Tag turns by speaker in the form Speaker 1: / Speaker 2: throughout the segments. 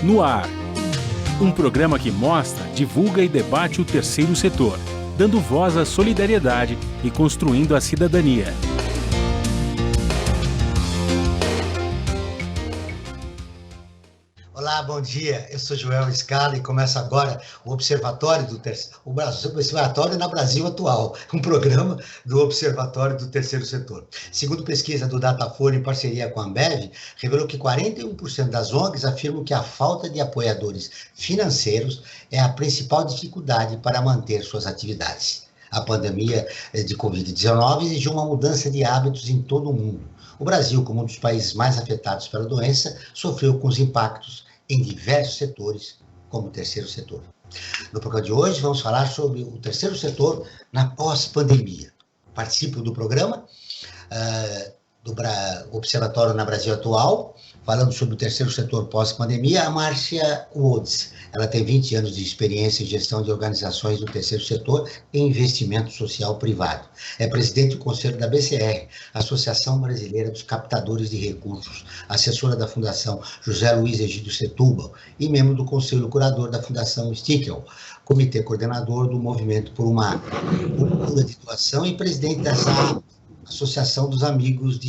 Speaker 1: No ar, um programa que mostra, divulga e debate o terceiro setor, dando voz à solidariedade e construindo a cidadania.
Speaker 2: Olá, bom dia. Eu sou Joel Scala e começa agora o Observatório na Brasil Atual, um programa do Observatório do Terceiro Setor. Segundo pesquisa do Datafolha em parceria com a Ambev, revelou que 41% das ONGs afirmam que a falta de apoiadores financeiros é a principal dificuldade para manter suas atividades. A pandemia de Covid-19 exigiu uma mudança de hábitos em todo o mundo. O Brasil, como um dos países mais afetados pela doença, sofreu com os impactos em diversos setores, como o terceiro setor. No programa de hoje, vamos falar sobre o terceiro setor na pós-pandemia. Participo do programa do Observatório na Brasil Atual, falando sobre o terceiro setor pós-pandemia, a Márcia Woods. Ela tem 20 anos de experiência em gestão de organizações do terceiro setor e investimento social privado. É presidente do Conselho da BCR, Associação Brasileira dos Captadores de Recursos, assessora da Fundação José Luiz Egídio Setúbal e membro do Conselho Curador da Fundação Stickel, comitê coordenador do Movimento por uma Cultura de Doação e presidente dessa Associação dos Amigos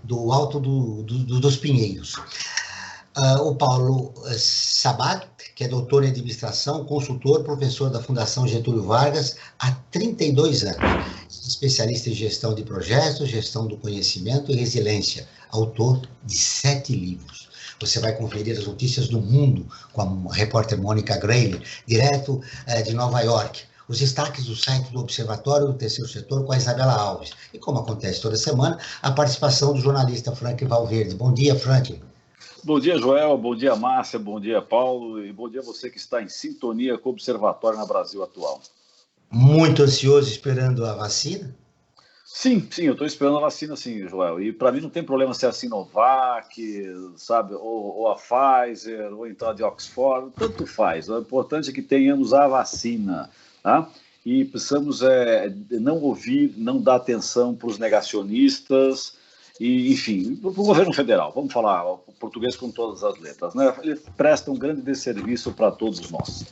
Speaker 2: do Alto dos Pinheiros. O Paulo Sabat, que é doutor em administração, consultor, professor da Fundação Getúlio Vargas há 32 anos, especialista em gestão de projetos, gestão do conhecimento e resiliência, autor de 7 livros. Você vai conferir as notícias do mundo com a repórter Mônica Grayle, direto de Nova York. Os destaques do site do Observatório do Terceiro Setor com a Isabela Alves. E como acontece toda semana, a participação do jornalista Franklin Valverde. Bom dia, Franklin.
Speaker 3: Bom dia, Joel. Bom dia, Márcia. Bom dia, Paulo. E bom dia a você que está em sintonia com o Observatório na Brasil Atual.
Speaker 2: Muito ansioso esperando a vacina?
Speaker 3: Sim, eu estou esperando a vacina, sim, Joel. E para mim não tem problema se é a Sinovac, sabe, ou a Pfizer, ou então a de Oxford, tanto faz. O importante é que tenhamos a vacina. Tá? E precisamos não ouvir, não dar atenção para os negacionistas, e, enfim, para o governo federal. Vamos falar o português com todas as letras, né? Ele presta um grande desserviço para todos nós.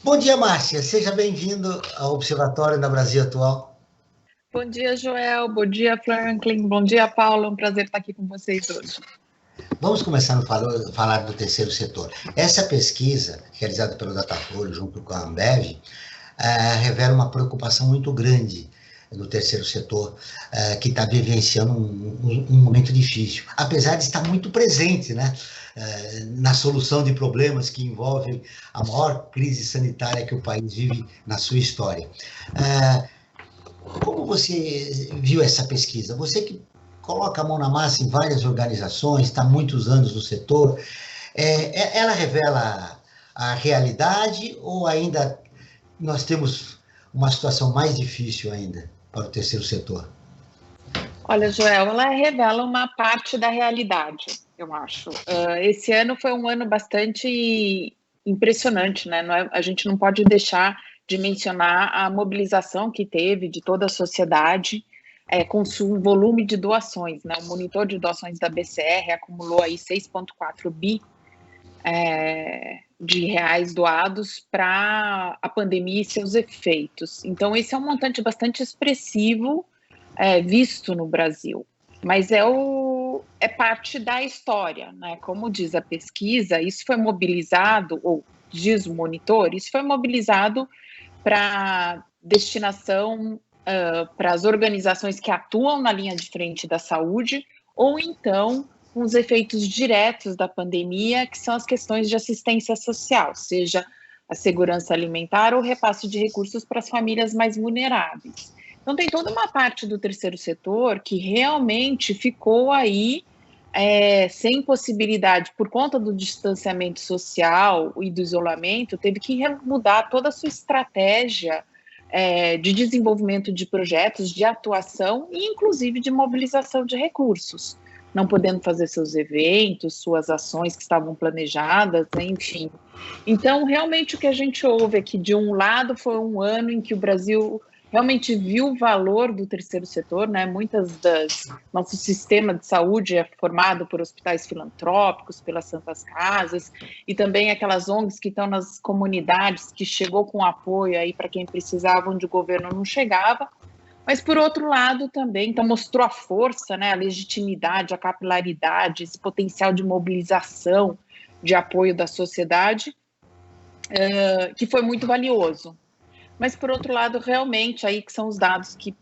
Speaker 2: Bom dia, Márcia. Seja bem-vindo ao Observatório da Brasil Atual.
Speaker 4: Bom dia, Joel. Bom dia, Franklin. Bom dia, Paulo. É um prazer estar aqui com vocês hoje.
Speaker 2: Vamos começar a falar do terceiro setor. Essa pesquisa, realizada pelo Datafolha junto com a Ambev, revela uma preocupação muito grande no terceiro setor, que está vivenciando um momento difícil, apesar de estar muito presente, né, na solução de problemas que envolvem a maior crise sanitária que o país vive na sua história. Como você viu essa pesquisa? Você que coloca a mão na massa em várias organizações, está há muitos anos no setor, ela revela a realidade ou ainda nós temos uma situação mais difícil ainda para o terceiro setor?
Speaker 4: Olha, Joel, ela revela uma parte da realidade, eu acho. Esse ano foi um ano bastante impressionante, né? A gente não pode deixar de mencionar a mobilização que teve de toda a sociedade com o volume de doações, né? O monitor de doações da BCR acumulou aí 6,4 bi de reais doados para a pandemia e seus efeitos. Então, esse é um montante bastante expressivo visto no Brasil, mas é parte da história, né? Como diz a pesquisa, isso foi mobilizado, ou diz o monitor, isso foi mobilizado para destinação para as organizações que atuam na linha de frente da saúde, ou então com os efeitos diretos da pandemia, que são as questões de assistência social, seja a segurança alimentar ou repasse de recursos para as famílias mais vulneráveis. Então, tem toda uma parte do terceiro setor que realmente ficou aí sem possibilidade, por conta do distanciamento social e do isolamento, teve que mudar toda a sua estratégia de desenvolvimento de projetos, de atuação e, inclusive, de mobilização de recursos, não podendo fazer seus eventos, suas ações que estavam planejadas, enfim. Então, realmente, o que a gente ouve é que, de um lado, foi um ano em que o Brasil realmente viu o valor do terceiro setor, né? Nosso sistema de saúde é formado por hospitais filantrópicos, pelas Santas Casas, e também aquelas ONGs que estão nas comunidades, que chegou com apoio aí para quem precisava, onde o governo não chegava. Mas, por outro lado, também então, mostrou a força, né, a legitimidade, a capilaridade, esse potencial de mobilização, de apoio da sociedade, que foi muito valioso. Mas, por outro lado, realmente, aí que são os dados que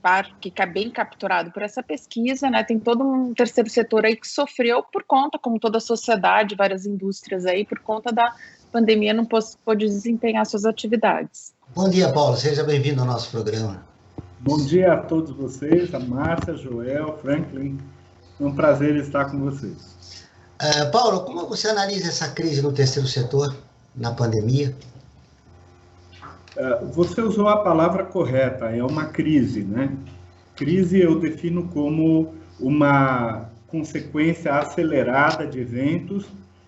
Speaker 4: é bem capturado por essa pesquisa, né, tem todo um terceiro setor aí que sofreu por conta, como toda a sociedade, várias indústrias aí, por conta da pandemia, não pôde desempenhar suas atividades.
Speaker 2: Bom dia, Paulo, seja bem-vindo ao nosso programa.
Speaker 5: Bom dia a todos vocês, a Márcia, Joel, Franklin, é um prazer estar com vocês.
Speaker 2: Paulo, como você analisa essa crise no terceiro setor, na pandemia?
Speaker 5: Você usou a palavra correta, é uma crise, né? Crise eu defino como uma consequência acelerada de eventos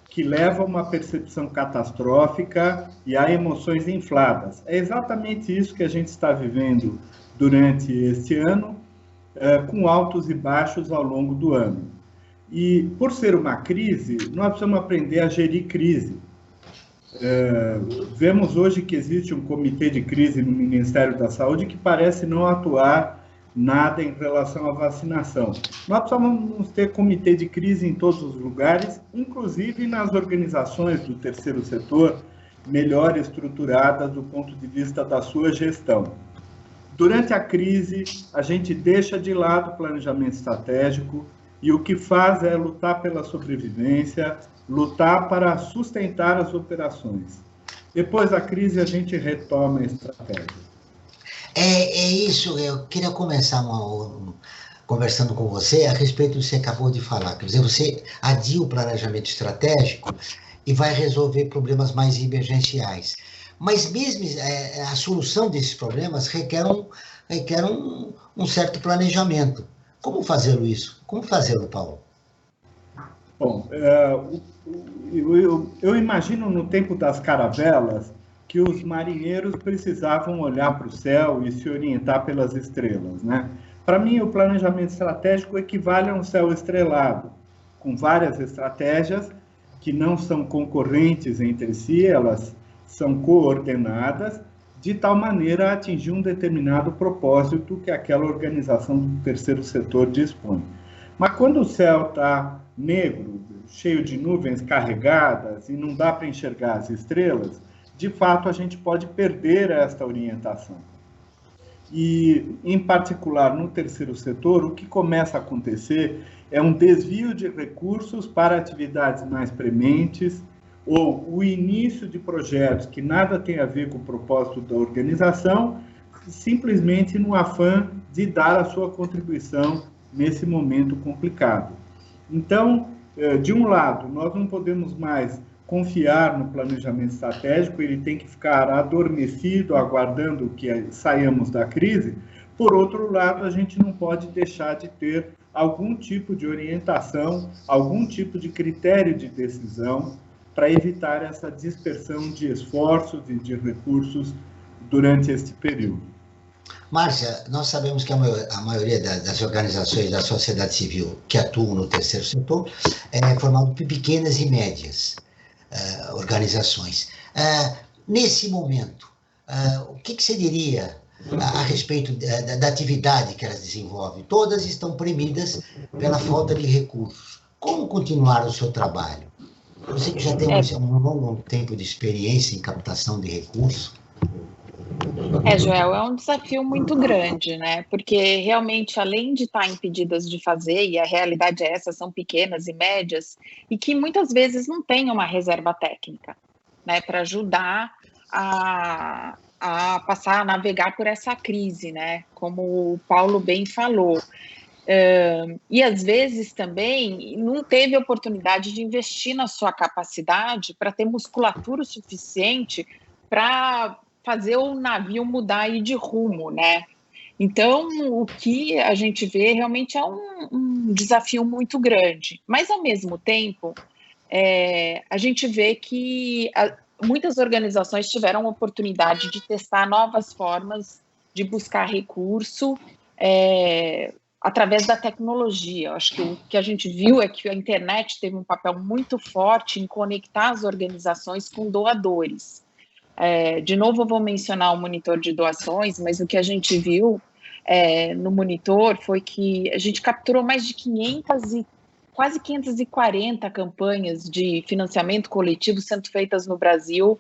Speaker 5: que levam a uma percepção catastrófica e a emoções infladas. É exatamente isso que a gente está vivendo durante este ano, com altos e baixos ao longo do ano. E, por ser uma crise, nós precisamos aprender a gerir crise. Vemos hoje que existe um comitê de crise no Ministério da Saúde que parece não atuar nada em relação à vacinação. Nós precisamos ter comitê de crise em todos os lugares, inclusive nas organizações do terceiro setor, melhor estruturadas do ponto de vista da sua gestão. Durante a crise, a gente deixa de lado o planejamento estratégico e o que faz é lutar pela sobrevivência, lutar para sustentar as operações. Depois da crise, a gente retoma a estratégia.
Speaker 2: É isso, eu queria começar conversando com você a respeito do que você acabou de falar. Quer dizer, você adia o planejamento estratégico e vai resolver problemas mais emergenciais. Mas mesmo a solução desses problemas requer um certo planejamento. Como fazê-lo isso? Como fazê-lo, Paulo?
Speaker 5: Bom, eu imagino no tempo das caravelas que os marinheiros precisavam olhar para o céu e se orientar pelas estrelas, né? Para mim, o planejamento estratégico equivale a um céu estrelado, com várias estratégias que não são concorrentes entre si, elas são coordenadas, de tal maneira a atingir um determinado propósito que aquela organização do terceiro setor dispõe. Mas quando o céu está negro, cheio de nuvens carregadas e não dá para enxergar as estrelas, de fato a gente pode perder esta orientação. E, em particular, no terceiro setor, o que começa a acontecer é um desvio de recursos para atividades mais prementes, ou o início de projetos que nada tem a ver com o propósito da organização, simplesmente no afã de dar a sua contribuição nesse momento complicado. Então, de um lado, nós não podemos mais confiar no planejamento estratégico, ele tem que ficar adormecido, aguardando que saiamos da crise. Por outro lado, a gente não pode deixar de ter algum tipo de orientação, algum tipo de critério de decisão para evitar essa dispersão de esforços e de recursos durante este período.
Speaker 2: Márcia, nós sabemos que a maioria das organizações da sociedade civil que atuam no terceiro setor é formado por pequenas e médias organizações. Nesse momento, o que você diria a respeito da atividade que elas desenvolvem? Todas estão premidas pela falta de recursos. Como continuar o seu trabalho? Você que já tem um longo tempo de experiência em captação de recursos.
Speaker 4: Joel, é um desafio muito grande, né? Porque realmente, além de estar impedidas de fazer, e a realidade é essa, são pequenas e médias, e que muitas vezes não têm uma reserva técnica, né? Para ajudar a passar a navegar por essa crise, né? Como o Paulo bem falou. E às vezes também não teve oportunidade de investir na sua capacidade para ter musculatura suficiente para fazer o navio mudar aí de rumo, né? Então, o que a gente vê realmente é um desafio muito grande. Mas, ao mesmo tempo, a gente vê que muitas organizações tiveram a oportunidade de testar novas formas de buscar recurso através da tecnologia. Eu acho que o que a gente viu é que a internet teve um papel muito forte em conectar as organizações com doadores. De novo, eu vou mencionar o monitor de doações, mas o que a gente viu no monitor foi que a gente capturou mais de quase 540 campanhas de financiamento coletivo sendo feitas no Brasil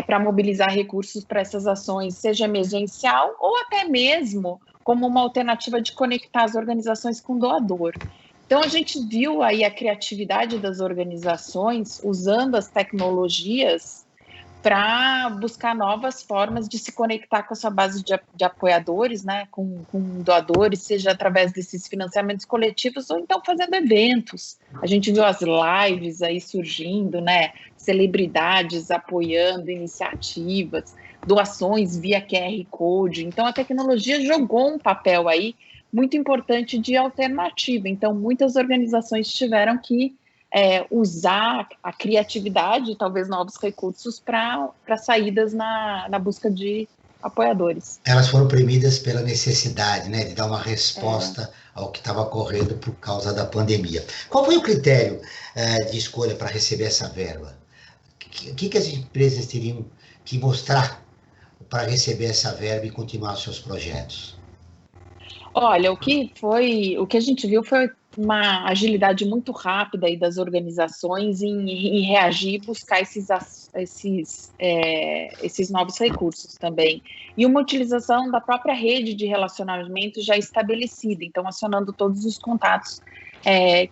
Speaker 4: para mobilizar recursos para essas ações, seja emergencial ou até mesmo como uma alternativa de conectar as organizações com o doador. Então, a gente viu aí a criatividade das organizações usando as tecnologias para buscar novas formas de se conectar com a sua base de apoiadores, né, com doadores, seja através desses financiamentos coletivos ou então fazendo eventos. A gente viu as lives aí surgindo, né, celebridades apoiando iniciativas, doações via QR Code. Então, a tecnologia jogou um papel aí muito importante de alternativa. Então, muitas organizações tiveram que usar a criatividade, talvez novos recursos para saídas na busca de apoiadores.
Speaker 2: Elas foram premidas pela necessidade, né, de dar uma resposta ao que estava ocorrendo por causa da pandemia. Qual foi o critério de escolha para receber essa verba? O que as empresas teriam que mostrar para receber essa verba e continuar seus projetos?
Speaker 4: Olha, o que a gente viu foi uma agilidade muito rápida aí das organizações em reagir e buscar esses novos recursos também. E uma utilização da própria rede de relacionamento já estabelecida, então acionando todos os contatos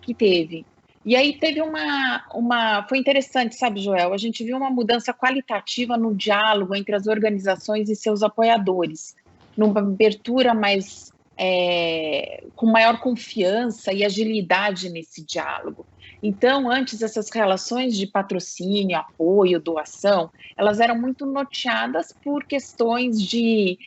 Speaker 4: que teve. E aí teve foi interessante, sabe, Joel? A gente viu uma mudança qualitativa no diálogo entre as organizações e seus apoiadores, numa abertura mais com maior confiança e agilidade nesse diálogo. Então, antes, essas relações de patrocínio, apoio, doação, elas eram muito norteadas por questões de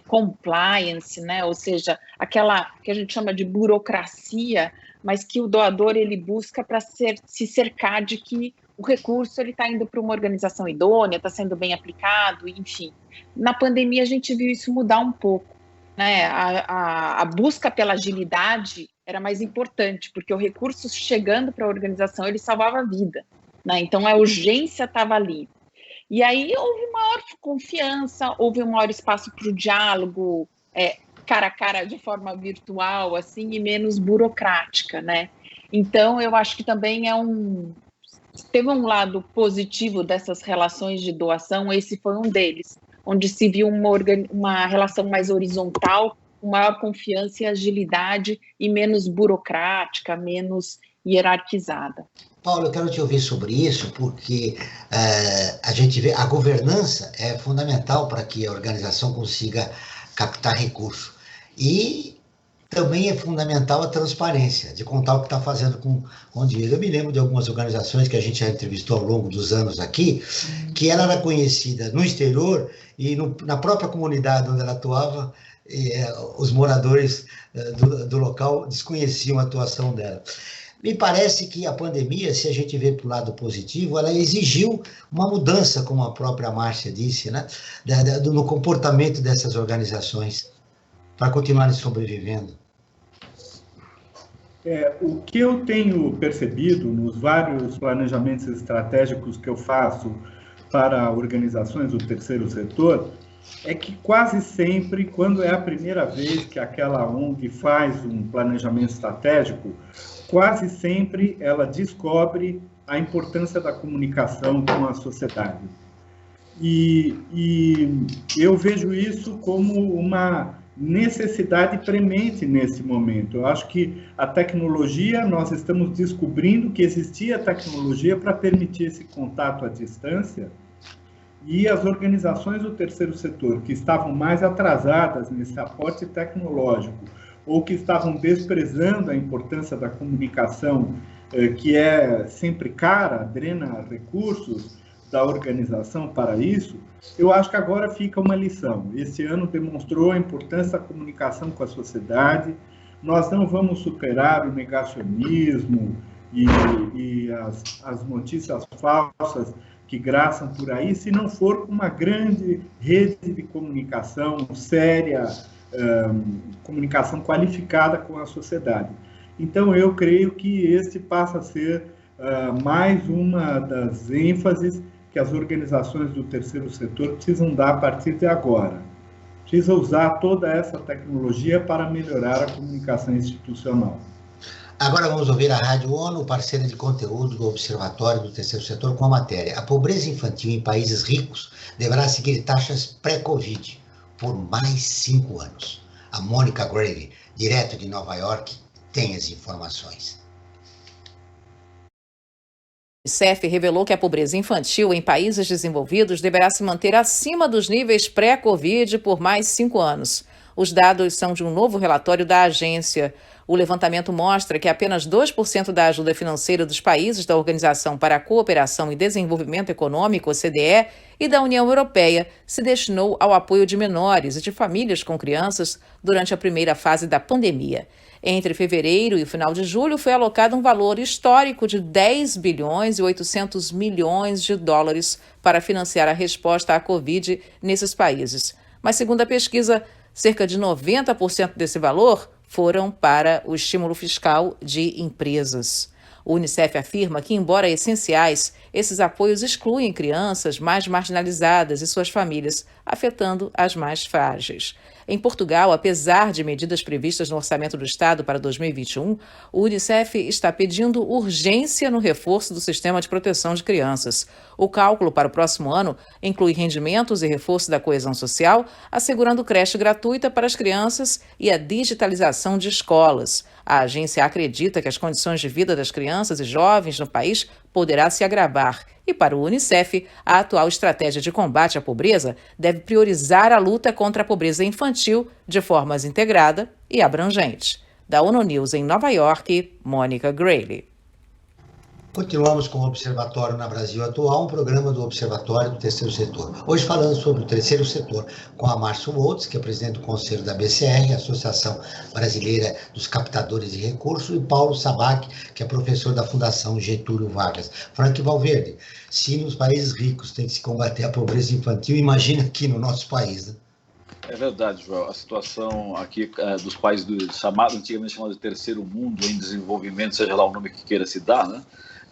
Speaker 4: compliance, né? Ou seja, aquela que a gente chama de burocracia, mas que o doador ele busca para se cercar de que o recurso está indo para uma organização idônea, está sendo bem aplicado, enfim. Na pandemia, a gente viu isso mudar um pouco. Né, a busca pela agilidade era mais importante, porque o recurso chegando para a organização, ele salvava a vida, né? Então a urgência estava ali. E aí houve maior confiança, houve um maior espaço para o diálogo, cara a cara, de forma virtual, assim, e menos burocrática, né? Então eu acho que também teve um lado positivo dessas relações de doação, esse foi um deles, onde se viu uma relação mais horizontal, com maior confiança e agilidade e menos burocrática, menos hierarquizada.
Speaker 2: Paulo, eu quero te ouvir sobre isso, porque a gente vê a governança é fundamental para que a organização consiga captar recurso. E também é fundamental a transparência, de contar o que está fazendo com o dinheiro. Eu me lembro de algumas organizações que a gente já entrevistou ao longo dos anos aqui, que ela era conhecida no exterior e na própria comunidade onde ela atuava, os moradores do local desconheciam a atuação dela. Me parece que a pandemia, se a gente vê para o lado positivo, ela exigiu uma mudança, como a própria Márcia disse, né, no comportamento dessas organizações, para continuarem sobrevivendo.
Speaker 5: O que eu tenho percebido nos vários planejamentos estratégicos que eu faço para organizações do terceiro setor é que quase sempre, quando é a primeira vez que aquela ONG faz um planejamento estratégico, quase sempre ela descobre a importância da comunicação com a sociedade. E eu vejo isso como uma necessidade premente nesse momento. Eu acho que a tecnologia, nós estamos descobrindo que existia tecnologia para permitir esse contato à distância, e as organizações do terceiro setor que estavam mais atrasadas nesse aporte tecnológico ou que estavam desprezando a importância da comunicação, que é sempre cara, drena recursos da organização para isso, eu acho que agora fica uma lição. Esse ano demonstrou a importância da comunicação com a sociedade. Nós não vamos superar o negacionismo e as notícias falsas que graçam por aí, se não for uma grande rede de comunicação séria, comunicação qualificada com a sociedade. Então, eu creio que este passa a ser mais uma das ênfases que as organizações do terceiro setor precisam dar a partir de agora. Precisa usar toda essa tecnologia para melhorar a comunicação institucional.
Speaker 2: Agora vamos ouvir a Rádio ONU, parceira de conteúdo do Observatório do Terceiro Setor, com a matéria: a pobreza infantil em países ricos deverá seguir taxas pré-Covid por mais 5 anos. A Mônica Grayle, direto de Nova York, tem as informações.
Speaker 6: O Unicef revelou que a pobreza infantil em países desenvolvidos deverá se manter acima dos níveis pré-Covid por mais 5 anos. Os dados são de um novo relatório da agência. O levantamento mostra que apenas 2% da ajuda financeira dos países da Organização para a Cooperação e Desenvolvimento Econômico, OCDE, e da União Europeia se destinou ao apoio de menores e de famílias com crianças durante a primeira fase da pandemia. Entre fevereiro e o final de julho, foi alocado um valor histórico de 10 bilhões e 800 milhões de dólares para financiar a resposta à Covid nesses países. Mas, segundo a pesquisa, cerca de 90% desse valor foram para o estímulo fiscal de empresas. O Unicef afirma que, embora essenciais, esses apoios excluem crianças mais marginalizadas e suas famílias, afetando as mais frágeis. Em Portugal, apesar de medidas previstas no Orçamento do Estado para 2021, o Unicef está pedindo urgência no reforço do sistema de proteção de crianças. O cálculo para o próximo ano inclui rendimentos e reforço da coesão social, assegurando creche gratuita para as crianças e a digitalização de escolas. A agência acredita que as condições de vida das crianças e jovens no país poderá se agravar. E para o Unicef, a atual estratégia de combate à pobreza deve priorizar a luta contra a pobreza infantil de forma integrada e abrangente. Da ONU News em Nova York, Mônica Grayle.
Speaker 2: Continuamos com o Observatório na Brasil Atual, um programa do Observatório do Terceiro Setor. Hoje falando sobre o terceiro setor com a Márcia Woltz, que é presidente do Conselho da BCR, Associação Brasileira dos Captadores de Recursos, e Paulo Sabac, que é professor da Fundação Getúlio Vargas. Frank Valverde, se nos países ricos tem que se combater a pobreza infantil, imagina aqui no nosso país, né?
Speaker 3: É verdade, Joel. A situação aqui dos países antigamente chamado de terceiro mundo, em desenvolvimento, seja lá o nome que queira se dar, né?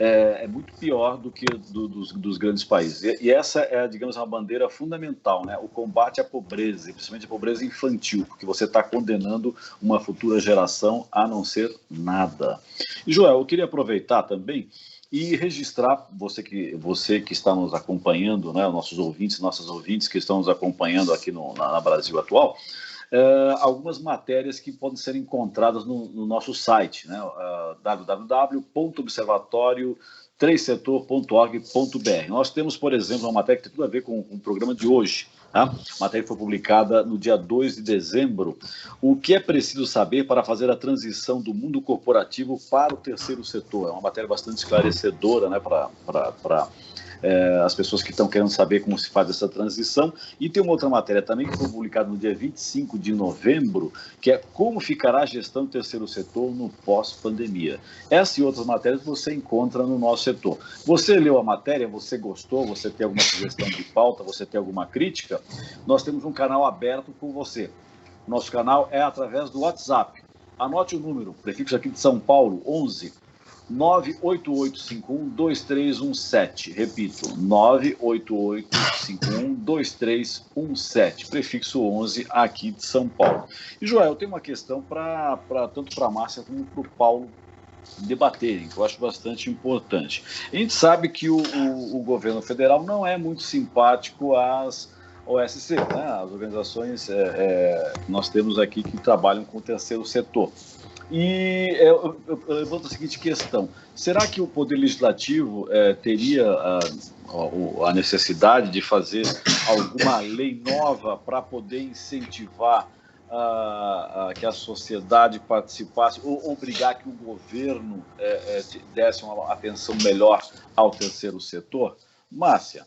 Speaker 3: É muito pior do que dos grandes países. E essa é, digamos, uma bandeira fundamental, né? O combate à pobreza, e principalmente a pobreza infantil, porque você está condenando uma futura geração a não ser nada. E, Joel, eu queria aproveitar também e registrar, você que está nos acompanhando, né, nossos ouvintes, nossas ouvintes que estão nos acompanhando aqui na Brasil Atual, algumas matérias que podem ser encontradas no nosso site, né, www.observatório3setor.org.br. Nós temos, por exemplo, uma matéria que tem tudo a ver com o programa de hoje. Tá? A matéria foi publicada no dia 2 de dezembro. O que é preciso saber para fazer a transição do mundo corporativo para o terceiro setor? É uma matéria bastante esclarecedora, né, para as pessoas que estão querendo saber como se faz essa transição. E tem uma outra matéria também que foi publicada no dia 25 de novembro, que é como ficará a gestão do terceiro setor no pós-pandemia. Essa e outras matérias você encontra no nosso setor. Você leu a matéria, você gostou, você tem alguma sugestão de pauta, você tem alguma crítica? Nós temos um canal aberto com você. Nosso canal é através do WhatsApp. Anote o número, prefixo aqui de São Paulo, 11 988512317. Repito, 988512317, prefixo 11 aqui de São Paulo. E, Joel, eu tenho uma questão tanto para a Márcia como para o Paulo debaterem, que eu acho bastante importante. A gente sabe que o governo federal não é muito simpático às OSC, né? As organizações que nós temos aqui que trabalham com o terceiro setor. E eu levanto a seguinte questão: será que o Poder Legislativo teria a necessidade de fazer alguma lei nova para poder incentivar que a sociedade participasse ou obrigar que o governo desse uma atenção melhor ao terceiro setor? Márcia?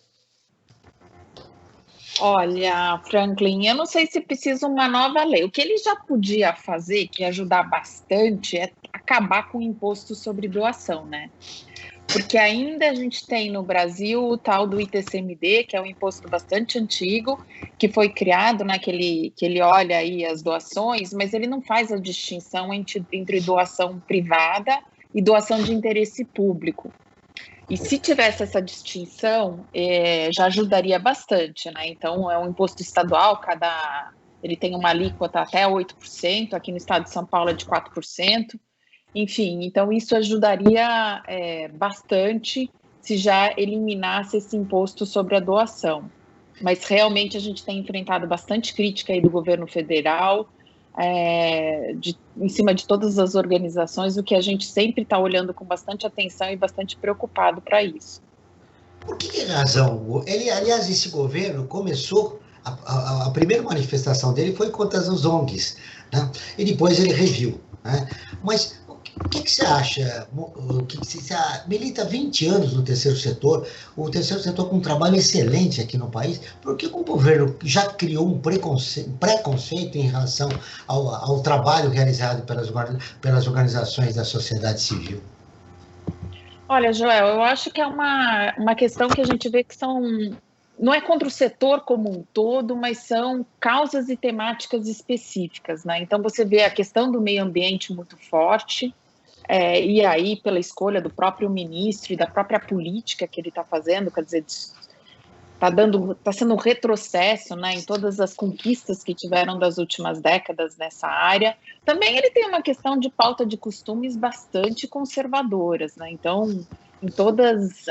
Speaker 4: Olha, Franklin, eu não sei se precisa uma nova lei. O que ele já podia fazer, que ia ajudar bastante, é acabar com o imposto sobre doação, né? porque ainda a gente tem no Brasil o tal do ITCMD, que é um imposto bastante antigo, que foi criado, né, que ele olha aí as doações, mas ele não faz a distinção entre doação privada e doação de interesse público. E se tivesse essa distinção, já ajudaria bastante, né? Então, é um imposto estadual, ele tem uma alíquota até 8%, aqui no estado de São Paulo é de 4%. Enfim, então isso ajudaria bastante se já eliminasse esse imposto sobre a doação. Mas realmente a gente tem enfrentado bastante crítica aí do governo federal, em cima de todas as organizações, o que a gente sempre está olhando com bastante atenção e bastante preocupado para isso.
Speaker 2: Por que razão? Aliás, esse governo começou, a primeira manifestação dele foi contra as ONGs, né? E depois ele reviu, né? Mas o que você acha? Você milita 20 anos no terceiro setor, o terceiro setor com um trabalho excelente aqui no país, por que o governo já criou um preconceito em relação ao trabalho realizado pelas organizações da sociedade civil?
Speaker 4: Olha, Joel, eu acho que é uma questão que a gente vê que não é contra o setor como um todo, mas são causas e temáticas específicas, né? Então, você vê a questão do meio ambiente muito forte, e aí, pela escolha do próprio ministro e da própria política que ele está fazendo, quer dizer, está sendo um retrocesso, né, em todas as conquistas que tiveram das últimas décadas nessa área. Também ele tem uma questão de pauta de costumes bastante conservadoras, né? Então, em todas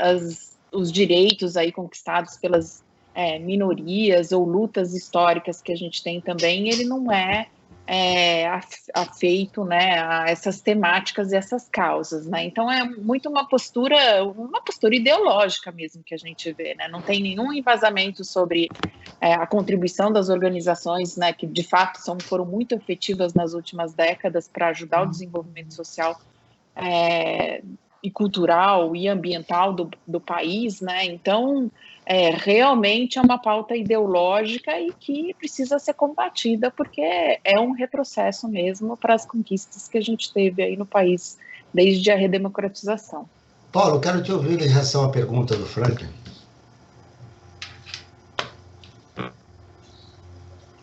Speaker 4: os direitos aí conquistados pelas minorias ou lutas históricas que a gente tem também, ele não é afeito, né, a essas temáticas e essas causas, né? Então é muito uma postura ideológica mesmo que a gente vê, né? Não tem nenhum embasamento sobre a contribuição das organizações, né, que de fato foram muito efetivas nas últimas décadas para ajudar o desenvolvimento social e cultural e ambiental do país, né? Então, realmente é uma pauta ideológica e que precisa ser combatida, porque é um retrocesso mesmo para as conquistas que a gente teve aí no país desde a redemocratização.
Speaker 2: Paulo, quero te ouvir em relação à pergunta do Franklin.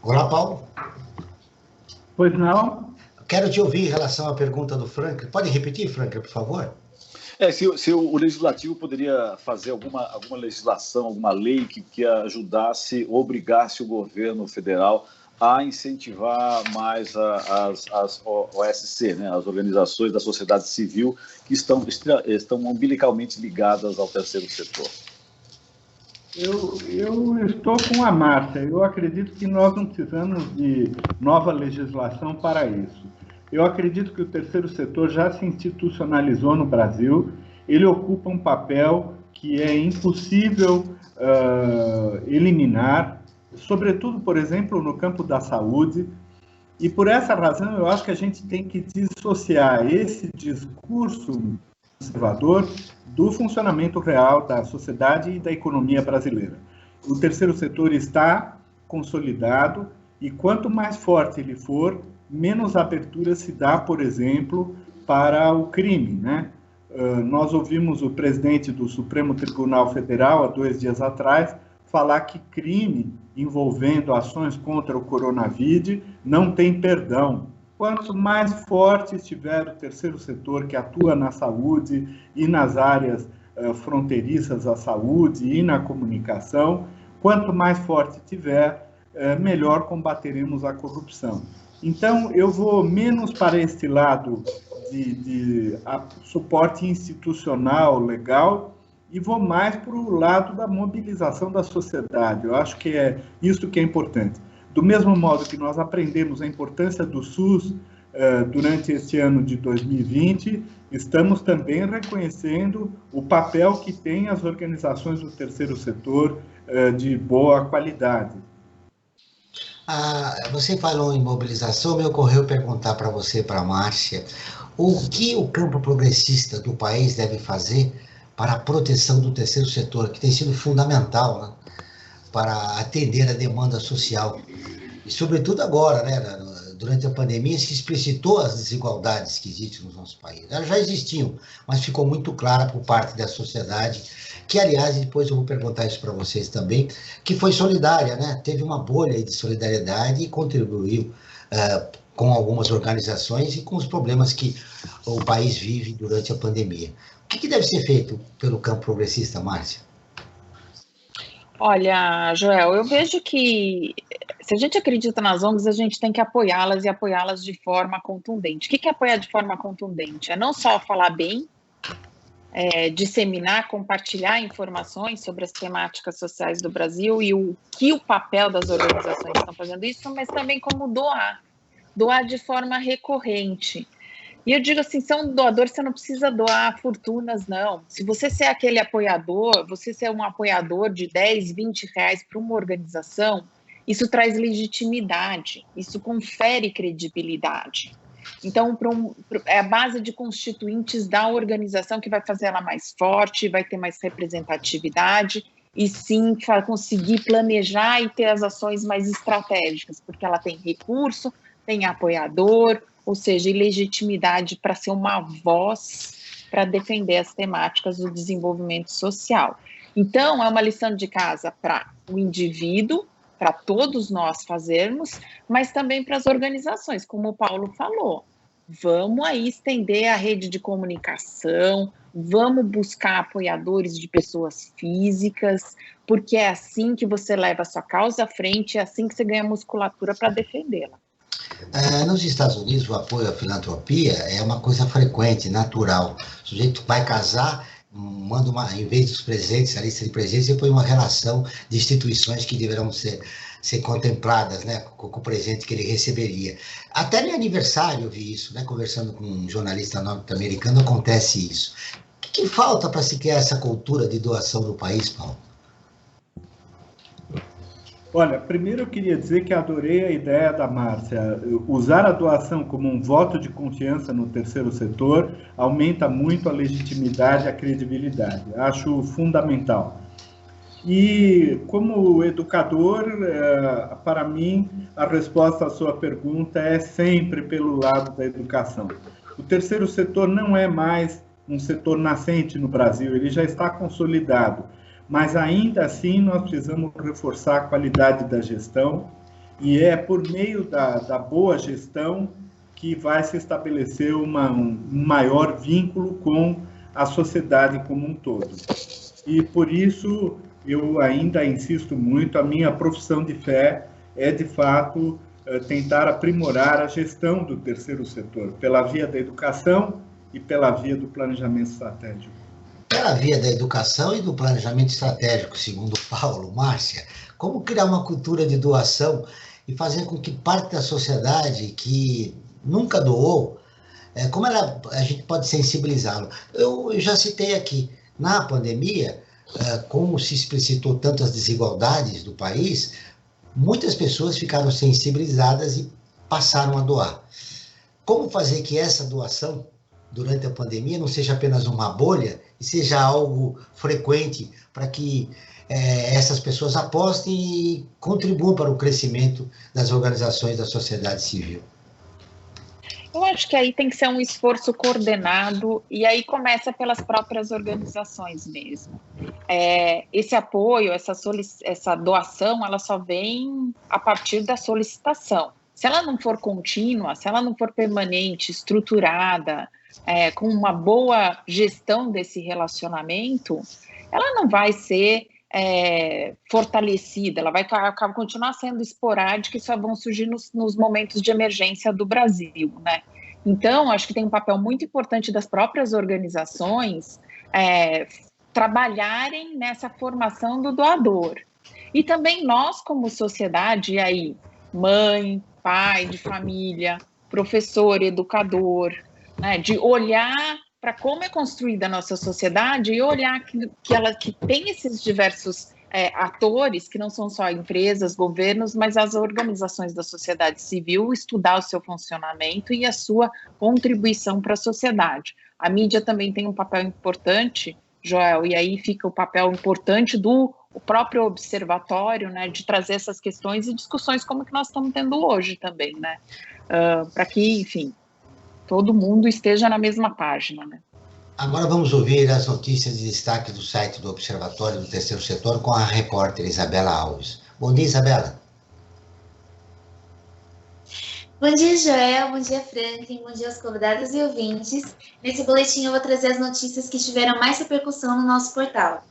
Speaker 2: Olá, Paulo.
Speaker 5: Pois não?
Speaker 2: Quero te ouvir em relação à pergunta do Franklin. Pode repetir, Franklin, por favor?
Speaker 3: Se o legislativo poderia fazer alguma legislação, alguma lei que ajudasse, obrigasse o governo federal a incentivar mais as OSC, né, as organizações da sociedade civil que estão umbilicalmente ligadas ao terceiro setor.
Speaker 5: Eu estou com a Márcia. Eu acredito que nós não precisamos de nova legislação para isso. Eu acredito que o terceiro setor já se institucionalizou no Brasil. Ele ocupa um papel que é impossível eliminar, sobretudo, por exemplo, no campo da saúde. E por essa razão, eu acho que a gente tem que dissociar esse discurso conservador do funcionamento real da sociedade e da economia brasileira. O terceiro setor está consolidado e quanto mais forte ele for, menos abertura se dá, por exemplo, para o crime, né? Nós ouvimos o presidente do Supremo Tribunal Federal, há 2 dias atrás, falar que crime envolvendo ações contra o coronavírus não tem perdão. Quanto mais forte estiver o terceiro setor que atua na saúde e nas áreas fronteiriças à saúde e na comunicação, quanto mais forte tiver, melhor combateremos a corrupção. Então, eu vou menos para este lado de suporte institucional, legal, e vou mais para o lado da mobilização da sociedade. Eu acho que é isso que é importante. Do mesmo modo que nós aprendemos a importância do SUS durante este ano de 2020, estamos também reconhecendo o papel que têm as organizações do terceiro setor de boa qualidade.
Speaker 2: Você falou em mobilização, me ocorreu perguntar para você, para a Márcia, o que o campo progressista do país deve fazer para a proteção do terceiro setor, que tem sido fundamental, né, para atender a demanda social. E, sobretudo agora, né, durante a pandemia, se explicitou as desigualdades que existem no nosso país. Elas já existiam, mas ficou muito clara por parte da sociedade, que, aliás, depois eu vou perguntar isso para vocês também, que foi solidária, né? Teve uma bolha de solidariedade e contribuiu com algumas organizações e com os problemas que o país vive durante a pandemia. O que deve ser feito pelo campo progressista, Márcia?
Speaker 4: Olha, Joel, eu vejo que se a gente acredita nas ONGs, a gente tem que apoiá-las e apoiá-las de forma contundente. O que é apoiar de forma contundente? É não só falar bem, disseminar, compartilhar informações sobre as temáticas sociais do Brasil e o papel das organizações estão fazendo isso, mas também como doar de forma recorrente. E eu digo assim, ser um doador, você não precisa doar fortunas, não. Se você ser aquele apoiador, você ser um apoiador de 10, 20 reais para uma organização, isso traz legitimidade, isso confere credibilidade. Então, é a base de constituintes da organização que vai fazer ela mais forte, vai ter mais representatividade e sim conseguir planejar e ter as ações mais estratégicas, porque ela tem recurso, tem apoiador, ou seja, e legitimidade para ser uma voz para defender as temáticas do desenvolvimento social. Então, é uma lição de casa para o indivíduo, para todos nós fazermos, mas também para as organizações, como o Paulo falou. Vamos aí estender a rede de comunicação, vamos buscar apoiadores de pessoas físicas, porque é assim que você leva a sua causa à frente, é assim que você ganha musculatura para defendê-la.
Speaker 2: Nos Estados Unidos, o apoio à filantropia é uma coisa frequente, natural. O sujeito vai casar, manda em vez dos presentes, a lista de presentes, você põe uma relação de instituições que deverão ser contempladas, né, com o presente que ele receberia. Até no aniversário eu vi isso, né, conversando com um jornalista norte-americano, acontece isso. O que falta para se criar essa cultura de doação no país, Paulo?
Speaker 5: Olha, primeiro eu queria dizer que adorei a ideia da Márcia. Usar a doação como um voto de confiança no terceiro setor aumenta muito a legitimidade e a credibilidade. Acho fundamental. E, como educador, para mim, a resposta à sua pergunta é sempre pelo lado da educação. O terceiro setor não é mais um setor nascente no Brasil, ele já está consolidado. Mas, ainda assim, nós precisamos reforçar a qualidade da gestão e é por meio da boa gestão que vai se estabelecer um maior vínculo com a sociedade como um todo. E, por isso, eu ainda insisto muito, a minha profissão de fé é, de fato, tentar aprimorar a gestão do terceiro setor, pela via da educação e pela via do planejamento estratégico.
Speaker 2: Pela via da educação e do planejamento estratégico, segundo Paulo, Márcia, como criar uma cultura de doação e fazer com que parte da sociedade que nunca doou, como a gente pode sensibilizá-lo? Eu já citei aqui, na pandemia, como se explicitou tanto as desigualdades do país, muitas pessoas ficaram sensibilizadas e passaram a doar. Como fazer que essa doação, durante a pandemia, não seja apenas uma bolha e seja algo frequente para que essas pessoas apostem e contribuam para o crescimento das organizações da sociedade civil?
Speaker 4: Eu acho que aí tem que ser um esforço coordenado e aí começa pelas próprias organizações mesmo. Esse apoio, essa doação, ela só vem a partir da solicitação. Se ela não for contínua, se ela não for permanente, estruturada, com uma boa gestão desse relacionamento, ela não vai ser fortalecida, ela vai continuar sendo esporádica e só vão surgir nos momentos de emergência do Brasil, né? Então, acho que tem um papel muito importante das próprias organizações trabalharem nessa formação do doador. E também nós, como sociedade, e aí, mãe, pai de família, professor, educador, né, de olhar para como é construída a nossa sociedade e olhar que tem esses diversos atores, que não são só empresas, governos, mas as organizações da sociedade civil, estudar o seu funcionamento e a sua contribuição para a sociedade. A mídia também tem um papel importante, Joel, e aí fica o papel importante do próprio observatório, né, de trazer essas questões e discussões como que nós estamos tendo hoje também, né? para que, enfim, todo mundo esteja na mesma página, né?
Speaker 2: Agora vamos ouvir as notícias de destaque do site do Observatório do Terceiro Setor com a repórter Isabela Alves. Bom dia, Isabela.
Speaker 7: Bom dia, Joel. Bom dia, Franklin. Bom dia aos convidados e ouvintes. Nesse boletim eu vou trazer as notícias que tiveram mais repercussão no nosso portal.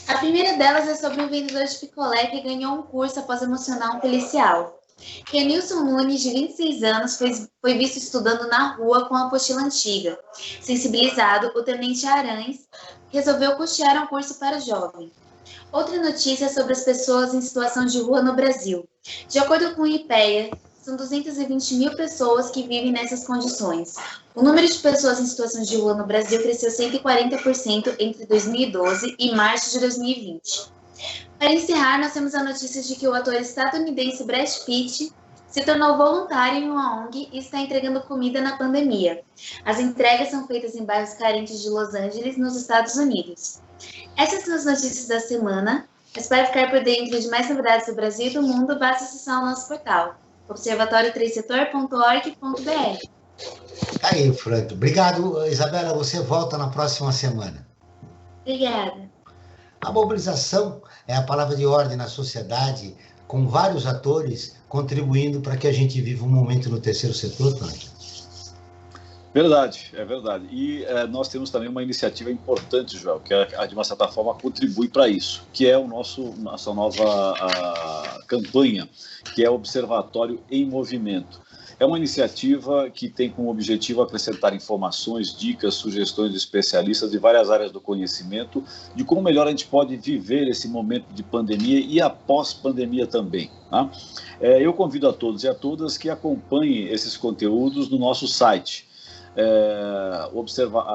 Speaker 7: A primeira delas é sobre um vendedor de picolé que ganhou um curso após emocionar um policial. Kenilson Nunes, de 26 anos, foi visto estudando na rua com a apostila antiga. Sensibilizado, o tenente Aranhes resolveu custear um curso para o jovem. Outra notícia é sobre as pessoas em situação de rua no Brasil. De acordo com o IPEA, são 220 mil pessoas que vivem nessas condições. O número de pessoas em situação de rua no Brasil cresceu 140% entre 2012 e março de 2020. Para encerrar, nós temos a notícia de que o ator estadunidense Brad Pitt se tornou voluntário em uma ONG e está entregando comida na pandemia. As entregas são feitas em bairros carentes de Los Angeles, nos Estados Unidos. Essas são as notícias da semana. Mas para ficar por dentro de mais novidades do Brasil e do mundo, basta acessar o nosso portal, observatório3setor.org.br.
Speaker 2: Aí, Frank. Obrigado, Isabela. Você volta na próxima semana.
Speaker 7: Obrigada.
Speaker 2: A mobilização é a palavra de ordem na sociedade, com vários atores contribuindo para que a gente viva um momento no terceiro setor, Frank.
Speaker 3: Verdade, é verdade. E nós temos também uma iniciativa importante, Joel, que de uma certa forma contribui para isso, que é nossa nova campanha, que é o Observatório em Movimento. É uma iniciativa que tem como objetivo acrescentar informações, dicas, sugestões de especialistas de várias áreas do conhecimento, de como melhor a gente pode viver esse momento de pandemia e após pandemia também. Tá? Eu convido a todos e a todas que acompanhem esses conteúdos no nosso site,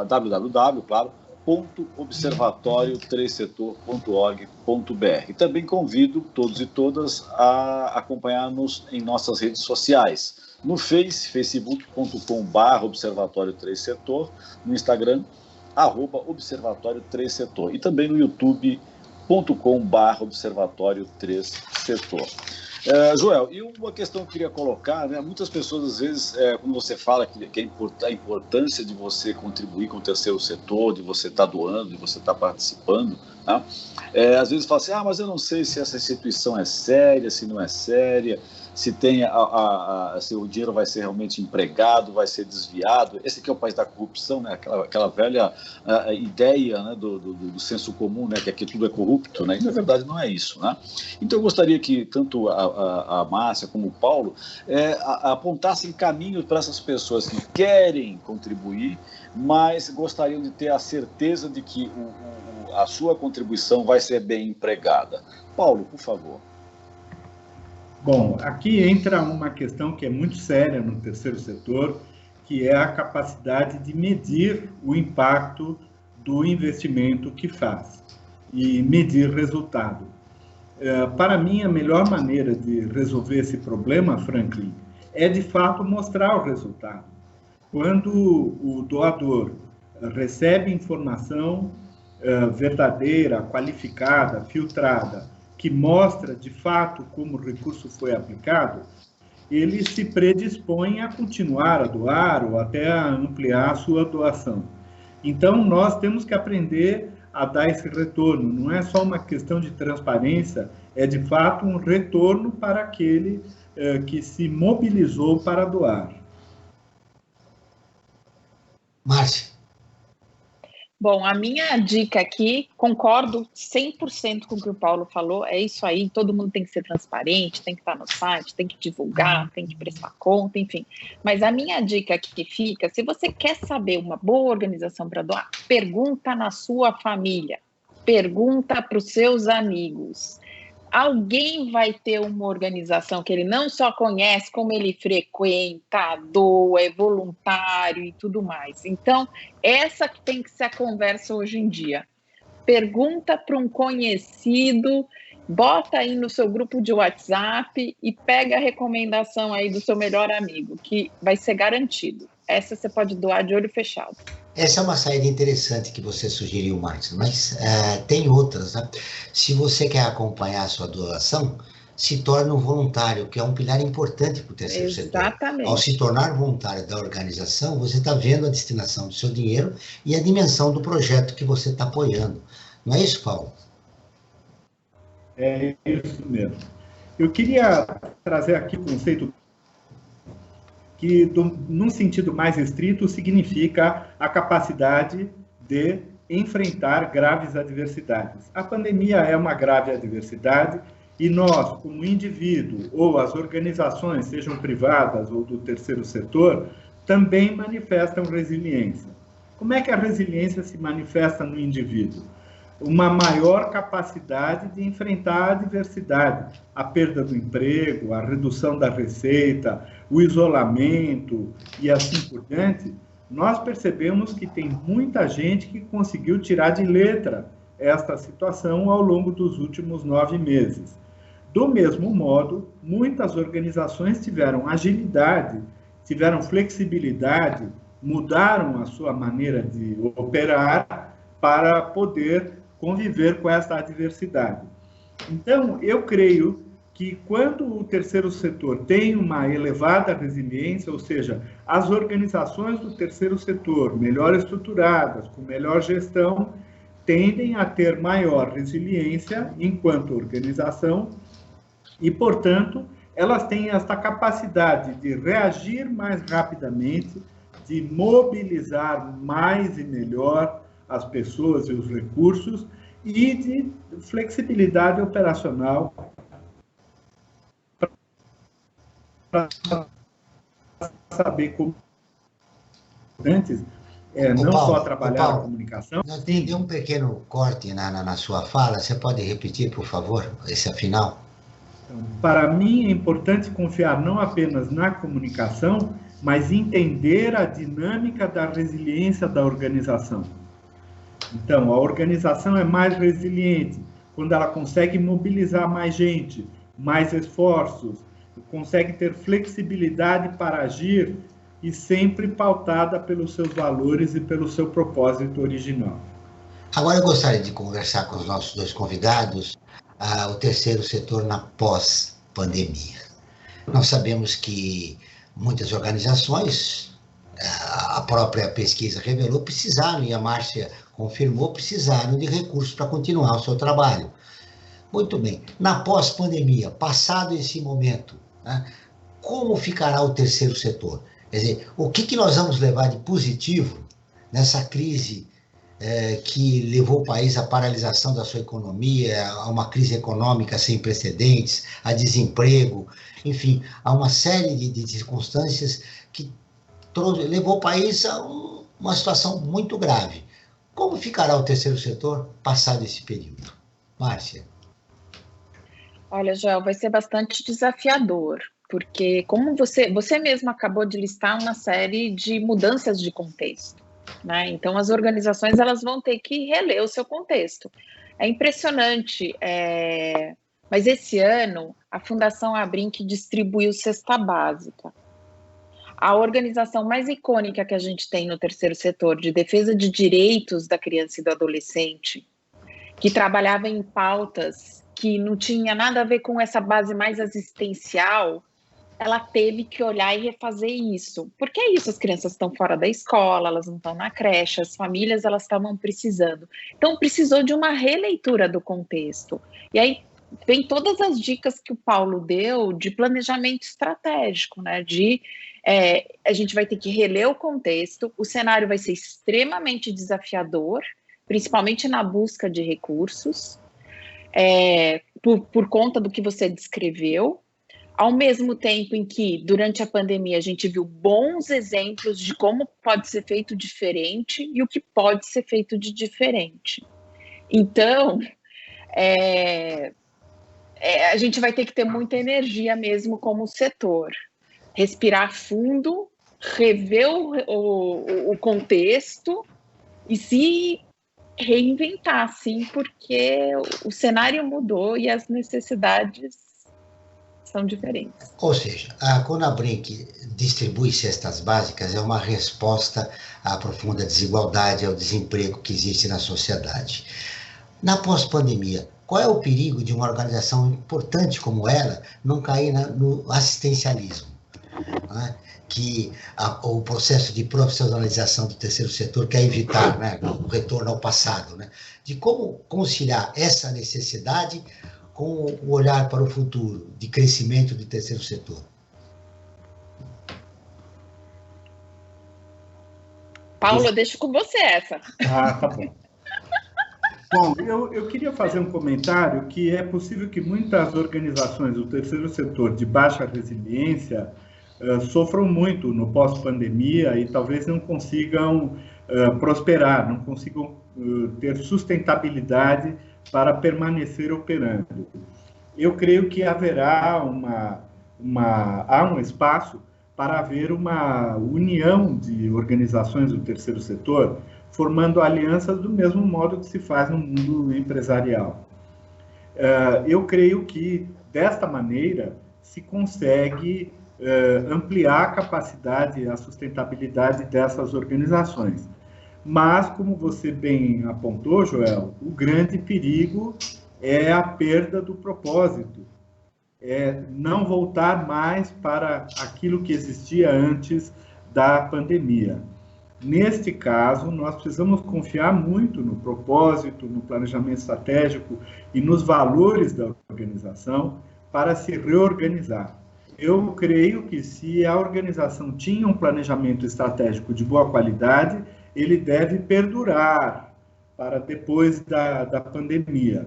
Speaker 3: www.observatório3setor.org.br. Também convido todos e todas a acompanhar-nos em nossas redes sociais. No facebook.com/observatório3setor, no Instagram, @observatório3setor e também no youtube.com/observatório3setor. Joel, e uma questão que eu queria colocar, né? Muitas pessoas, às vezes, quando você fala que a importância de você contribuir com o terceiro setor, de você estar doando, de você estar participando, tá? Às vezes fala assim, mas eu não sei se essa instituição é séria, se não é séria, se tem se o dinheiro vai ser realmente empregado, vai ser desviado. Esse aqui é o país da corrupção, né? Aquela velha ideia, né, do senso comum, né, que aqui tudo é corrupto, né? E na verdade não é isso, né? Então eu gostaria que tanto a Márcia como o Paulo apontassem caminhos para essas pessoas que querem contribuir, mas gostariam de ter a certeza de que a sua contribuição vai ser bem empregada. Paulo, por favor.
Speaker 5: Bom, aqui entra uma questão que é muito séria no terceiro setor, que é a capacidade de medir o impacto do investimento que faz e medir resultado. Para mim, a melhor maneira de resolver esse problema, Franklin, é de fato mostrar o resultado. Quando o doador recebe informação verdadeira, qualificada, filtrada, que mostra, de fato, como o recurso foi aplicado, ele se predispõe a continuar a doar ou até a ampliar a sua doação. Então, nós temos que aprender a dar esse retorno. Não é só uma questão de transparência, é, de fato, um retorno para aquele que se mobilizou para doar.
Speaker 2: Márcia.
Speaker 4: Bom, a minha dica aqui, concordo 100% com o que o Paulo falou, é isso aí, todo mundo tem que ser transparente, tem que estar no site, tem que divulgar, tem que prestar conta, enfim. Mas a minha dica aqui que fica, se você quer saber uma boa organização para doar, pergunta na sua família, pergunta para os seus amigos. Alguém vai ter uma organização que ele não só conhece, como ele frequenta, doa, é voluntário e tudo mais. Então, essa que tem que ser a conversa hoje em dia. Pergunta para um conhecido, bota aí no seu grupo de WhatsApp e pega a recomendação aí do seu melhor amigo, que vai ser garantido. Essa você pode doar de olho fechado.
Speaker 2: Essa é uma saída interessante que você sugeriu, Márcia, mas tem outras, né? Se você quer acompanhar a sua doação, se torna um voluntário, que é um pilar importante para o terceiro setor.
Speaker 4: Exatamente.
Speaker 2: Ao se tornar voluntário da organização, você está vendo a destinação do seu dinheiro e a dimensão do projeto que você está apoiando. Não é isso, Paulo?
Speaker 5: É isso mesmo. Eu queria trazer aqui o conceito que, num sentido mais estrito, significa a capacidade de enfrentar graves adversidades. A pandemia é uma grave adversidade e nós, como indivíduo, ou as organizações, sejam privadas ou do terceiro setor, também manifestam resiliência. Como é que a resiliência se manifesta no indivíduo? Uma maior capacidade de enfrentar a adversidade, a perda do emprego, a redução da receita, o isolamento e assim por diante. Nós percebemos que tem muita gente que conseguiu tirar de letra esta situação ao longo dos últimos 9 meses. Do mesmo modo, muitas organizações tiveram agilidade, tiveram flexibilidade, mudaram a sua maneira de operar para poder conviver com essa adversidade. Então, eu creio que quando o terceiro setor tem uma elevada resiliência, ou seja, as organizações do terceiro setor melhor estruturadas, com melhor gestão, tendem a ter maior resiliência enquanto organização e, portanto, elas têm esta capacidade de reagir mais rapidamente, de mobilizar mais e melhor as pessoas e os recursos e de flexibilidade operacional para saber como antes não
Speaker 2: Paulo,
Speaker 5: só trabalhar a comunicação.
Speaker 2: Tem um pequeno corte na sua fala, você pode repetir, por favor, esse final?
Speaker 5: Então, para mim é importante confiar não apenas na comunicação, mas entender a dinâmica da resiliência da organização. Então, a organização é mais resiliente quando ela consegue mobilizar mais gente, mais esforços, consegue ter flexibilidade para agir e sempre pautada pelos seus valores e pelo seu propósito original.
Speaker 2: Agora eu gostaria de conversar com os nossos 2 convidados, o terceiro setor na pós-pandemia. Nós sabemos que muitas organizações, a própria pesquisa revelou, precisaram, e a Márcia confirmou, precisaram de recursos para continuar o seu trabalho. Muito bem. Na pós-pandemia, passado esse momento, né, como ficará o terceiro setor? Quer dizer, o que nós vamos levar de positivo nessa crise que levou o país à paralisação da sua economia, a uma crise econômica sem precedentes, a desemprego, enfim, a uma série de circunstâncias que levou o país a uma situação muito grave. Como ficará o terceiro setor passado esse período? Márcia.
Speaker 4: Olha, Joel, vai ser bastante desafiador, porque como você mesmo acabou de listar uma série de mudanças de contexto, né? Então, as organizações elas vão ter que reler o seu contexto. É impressionante, mas esse ano a Fundação Abrinq distribuiu cesta básica. A organização mais icônica que a gente tem no terceiro setor de defesa de direitos da criança e do adolescente, que trabalhava em pautas que não tinha nada a ver com essa base mais assistencial, ela teve que olhar e refazer isso. Porque é isso, as crianças estão fora da escola, elas não estão na creche, as famílias elas estavam precisando. Então, precisou de uma releitura do contexto. E aí vem todas as dicas que o Paulo deu de planejamento estratégico, né? A gente vai ter que reler o contexto, o cenário vai ser extremamente desafiador, principalmente na busca de recursos, por conta do que você descreveu, ao mesmo tempo em que, durante a pandemia, a gente viu bons exemplos de como pode ser feito diferente e o que pode ser feito de diferente. Então, a gente vai ter que ter muita energia mesmo como setor. Respirar fundo, rever o contexto e se reinventar, sim, porque o cenário mudou e as necessidades são diferentes.
Speaker 2: Ou seja, quando a Abrinq distribui cestas básicas, é uma resposta à profunda desigualdade, ao desemprego que existe na sociedade. Na pós-pandemia, Qual é o perigo de uma organização importante como ela não cair no assistencialismo? Né? Que o processo de profissionalização do terceiro setor quer evitar, né, o retorno ao passado, né? De como conciliar essa necessidade com o olhar para o futuro de crescimento do terceiro setor.
Speaker 4: Paulo, eu deixo com você essa.
Speaker 5: Ah, tá bom. Bom, eu queria fazer um comentário que é possível que muitas organizações do terceiro setor de baixa resiliência sofram muito no pós-pandemia e talvez não consigam prosperar, não consigam ter sustentabilidade para permanecer operando. Eu creio que haverá há um espaço para haver uma união de organizações do terceiro setor, formando alianças do mesmo modo que se faz no mundo empresarial. Eu creio que, desta maneira, se consegue ampliar a capacidade e a sustentabilidade dessas organizações. Mas, como você bem apontou, Joel, o grande perigo é a perda do propósito, é não voltar mais para aquilo que existia antes da pandemia. Neste caso, nós precisamos confiar muito no propósito, no planejamento estratégico e nos valores da organização para se reorganizar. Eu creio que se a organização tinha um planejamento estratégico de boa qualidade, ele deve perdurar para depois da pandemia.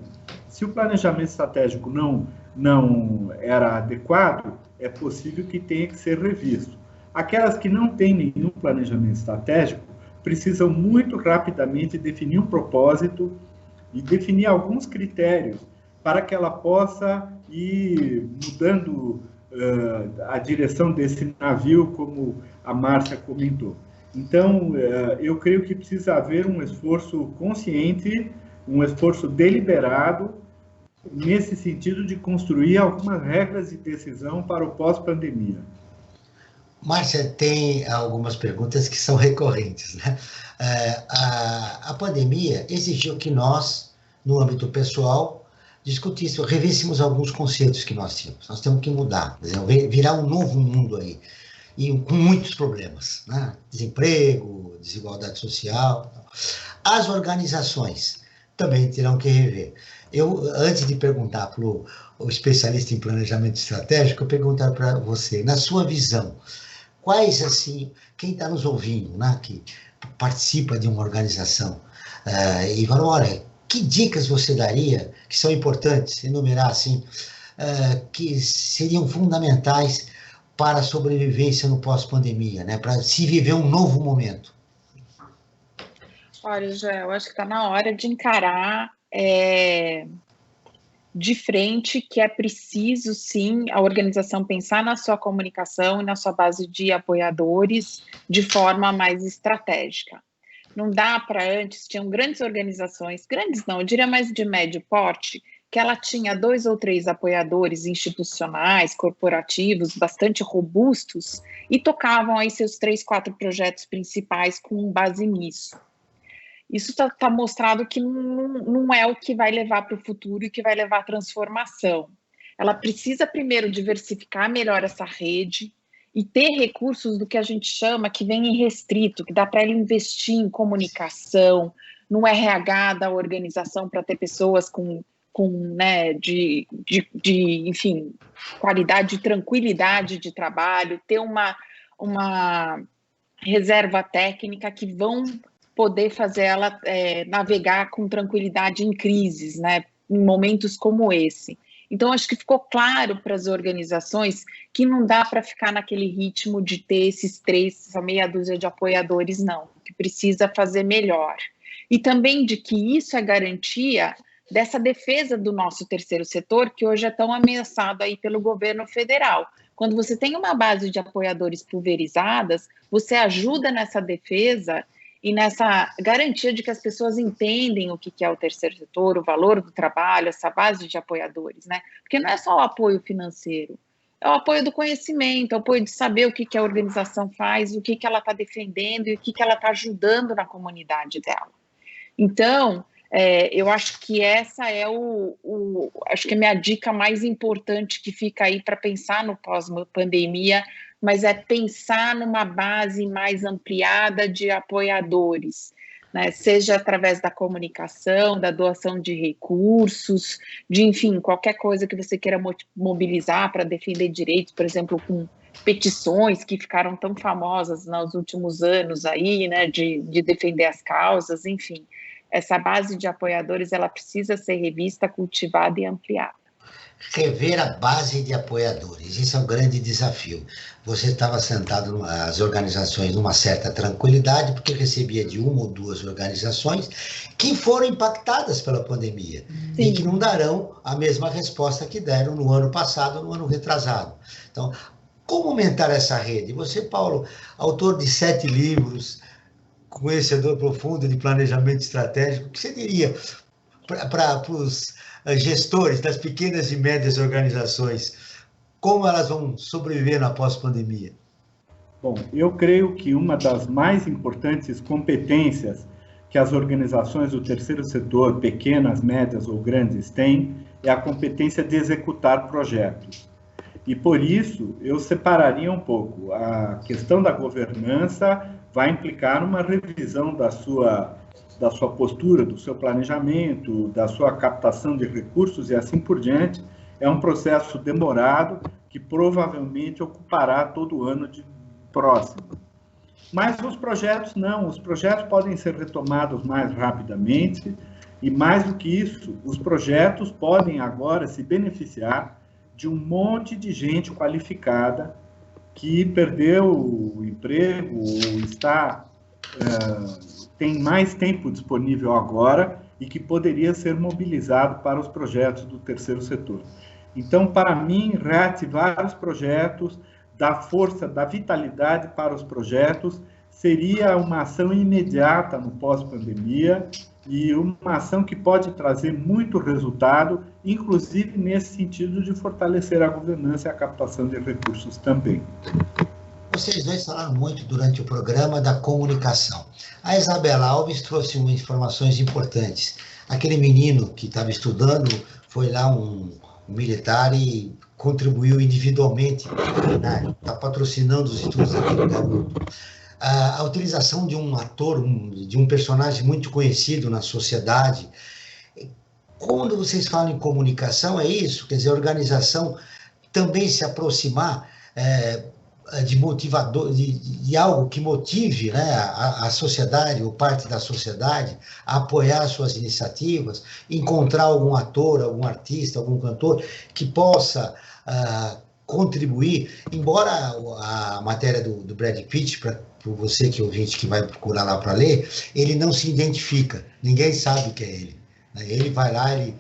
Speaker 5: Se o planejamento estratégico não era adequado, é possível que tenha que ser revisto. Aquelas que não têm nenhum planejamento estratégico precisam muito rapidamente definir um propósito e definir alguns critérios para que ela possa ir mudando a direção desse navio, como a Márcia comentou. Então, eu creio que precisa haver um esforço consciente, um esforço deliberado, nesse sentido de construir algumas regras de decisão para o pós-pandemia.
Speaker 2: Márcia, tem algumas perguntas que são recorrentes, né? A pandemia exigiu que nós, no âmbito pessoal, discutíssemos, revíssemos alguns conceitos que nós tínhamos. Nós temos que mudar, virar um novo mundo aí, e com muitos problemas, né? Desemprego, desigualdade social. As organizações também terão que rever. Antes de perguntar para o especialista em planejamento estratégico, eu perguntar para você, na sua visão, quais, assim, quem está nos ouvindo, né, que participa de uma organização, e fala, olha, que dicas você daria, que são importantes, enumerar assim, que seriam fundamentais para a sobrevivência no pós-pandemia, né, para se viver um novo momento?
Speaker 4: Olha, Joel, eu acho que está na hora de encarar de frente que é preciso, sim, a organização pensar na sua comunicação e na sua base de apoiadores de forma mais estratégica. Não dá para antes, tinham grandes organizações, grandes não, eu diria mais de médio porte, que ela tinha 2 ou 3 apoiadores institucionais, corporativos, bastante robustos, e tocavam aí seus 3, 4 projetos principais com base nisso. Isso está mostrado que não é o que vai levar para o futuro e que vai levar à transformação. Ela precisa primeiro diversificar melhor essa rede e ter recursos do que a gente chama que vem irrestrito, que dá para ela investir em comunicação, no RH da organização para ter pessoas com né, enfim, qualidade e tranquilidade de trabalho, ter uma reserva técnica que vão poder fazer ela navegar com tranquilidade em crises, né, em momentos como esse. Então, acho que ficou claro para as organizações que não dá para ficar naquele ritmo de ter essa meia dúzia de apoiadores, não, que precisa fazer melhor. E também de que isso é garantia dessa defesa do nosso terceiro setor, que hoje é tão ameaçado aí pelo governo federal. Quando você tem uma base de apoiadores pulverizadas, você ajuda nessa defesa e nessa garantia de que as pessoas entendem o que é o terceiro setor, o valor do trabalho, essa base de apoiadores, né? Porque não é só o apoio financeiro, é o apoio do conhecimento, é o apoio de saber o que a organização faz, o que ela está defendendo e o que ela está ajudando na comunidade dela. Então, Eu acho que essa é acho que a minha dica mais importante que fica aí para pensar no pós-pandemia, mas é pensar numa base mais ampliada de apoiadores, né? Seja através da comunicação, da doação de recursos, de, enfim, qualquer coisa que você queira mobilizar para defender direitos, por exemplo, com petições que ficaram tão famosas nos últimos anos aí, né, de defender as causas, enfim. Essa base de apoiadores, ela precisa ser revista, cultivada e ampliada.
Speaker 2: Rever a base de apoiadores, esse é um grande desafio. Você estava sentado nas organizações numa certa tranquilidade, porque recebia de uma ou duas organizações que foram impactadas pela pandemia. Sim. E que não darão a mesma resposta que deram no ano passado, no ano retrasado. Então, como aumentar essa rede? Você, Paulo, autor de 7 livros, conhecedor profundo de planejamento estratégico, o que você diria para os gestores das pequenas e médias organizações, como elas vão sobreviver na pós-pandemia?
Speaker 5: Bom, eu creio que uma das mais importantes competências que as organizações do terceiro setor, pequenas, médias ou grandes, têm é a competência de executar projetos. E por isso eu separaria um pouco. A questão da governança vai implicar uma revisão da sua postura, do seu planejamento, da sua captação de recursos e assim por diante. É um processo demorado que provavelmente ocupará todo o ano próximo. Mas os projetos não, os projetos podem ser retomados mais rapidamente e, mais do que isso, os projetos podem agora se beneficiar de um monte de gente qualificada que perdeu o emprego ou tem mais tempo disponível agora e que poderia ser mobilizado para os projetos do terceiro setor. Então, para mim, reativar os projetos, dar força, dar vitalidade para os projetos, seria uma ação imediata no pós-pandemia e uma ação que pode trazer muito resultado, inclusive nesse sentido de fortalecer a governança e a captação de recursos também.
Speaker 2: Vocês dois falaram muito durante o programa da comunicação. A Isabela Alves trouxe umas informações importantes. Aquele menino que estava estudando foi lá um militar e contribuiu individualmente, né? Está patrocinando os estudos daquele garoto. A utilização de um ator, de um personagem muito conhecido na sociedade. Quando vocês falam em comunicação, é isso? Quer dizer, a organização também se aproximar de motivador, de algo que motive, né, a sociedade, ou parte da sociedade, a apoiar suas iniciativas, encontrar algum ator, algum artista, algum cantor que possa contribuir, embora a matéria do Brad Pitt, para você que é ouvinte que vai procurar lá para ler, ele não se identifica, ninguém sabe que é ele. Né? Ele vai lá, ele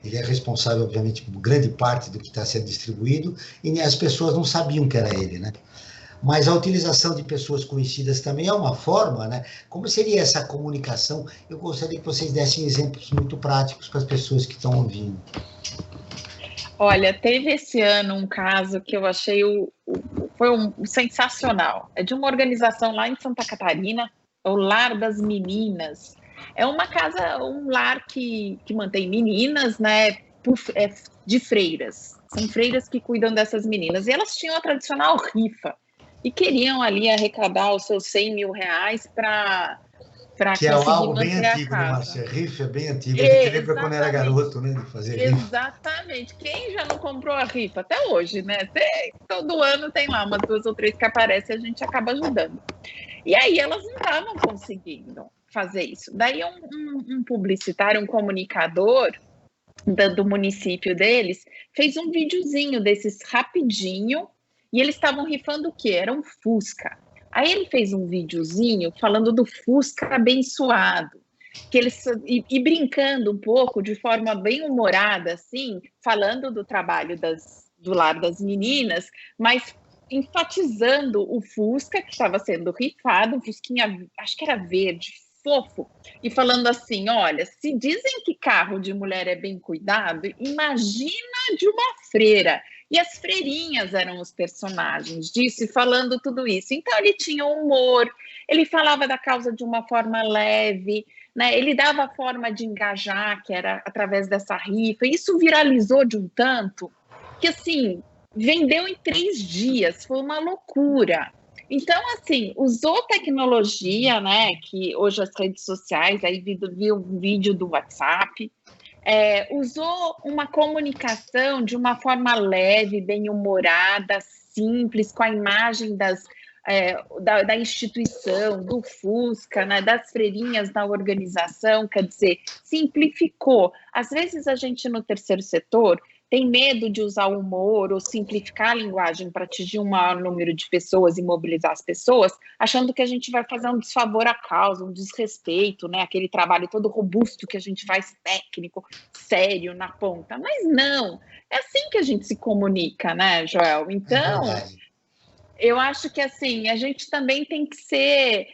Speaker 2: é responsável, obviamente, por grande parte do que está sendo distribuído, e as pessoas não sabiam que era ele, né? Mas a utilização de pessoas conhecidas também é uma forma, né? Como seria essa comunicação? Eu gostaria que vocês dessem exemplos muito práticos para as pessoas que estão ouvindo.
Speaker 4: Olha, teve esse ano um caso que eu achei foi sensacional. É de uma organização lá em Santa Catarina, o Lar das Meninas. É uma casa, um lar que mantém meninas, né, de freiras. São freiras que cuidam dessas meninas. E elas tinham a tradicional rifa. E queriam ali arrecadar os seus 100 mil reais para
Speaker 2: que é algo bem antigo, né, Márcia? Rifa é bem antigo. A gente lembra quando era garoto, né, de fazer rifa.
Speaker 4: Exatamente. Quem já não comprou a rifa? Até hoje, né? Todo ano tem lá umas 2 ou 3 que aparecem e a gente acaba ajudando. E aí elas não estavam conseguindo fazer isso. Daí um publicitário, um comunicador do município deles, fez um videozinho desses rapidinho, e eles estavam rifando o quê? Era um Fusca. Aí ele fez um videozinho falando do Fusca abençoado, e brincando um pouco, de forma bem humorada, assim, falando do trabalho do Lar das Meninas, mas enfatizando o Fusca que estava sendo rifado, um Fusquinha, acho que era verde, fofo, e falando assim, olha, se dizem que carro de mulher é bem cuidado, imagina de uma freira. E as freirinhas eram os personagens disso, e falando tudo isso. Então, ele tinha humor, ele falava da causa de uma forma leve, né? Ele dava a forma de engajar, que era através dessa rifa. E isso viralizou de um tanto que, assim, vendeu em 3 dias. Foi uma loucura. Então, assim, usou tecnologia, né? Que hoje as redes sociais, aí vi um vídeo do WhatsApp, usou uma comunicação de uma forma leve, bem-humorada, simples, com a imagem da instituição, do Fusca, né, das freirinhas da organização, quer dizer, simplificou. Às vezes a gente no terceiro setor tem medo de usar o humor ou simplificar a linguagem para atingir um maior número de pessoas e mobilizar as pessoas, achando que a gente vai fazer um desfavor à causa, um desrespeito, né? Aquele trabalho todo robusto que a gente faz técnico, sério, na ponta. Mas não, é assim que a gente se comunica, né, Joel? Então, eu acho que assim, a gente também tem que ser...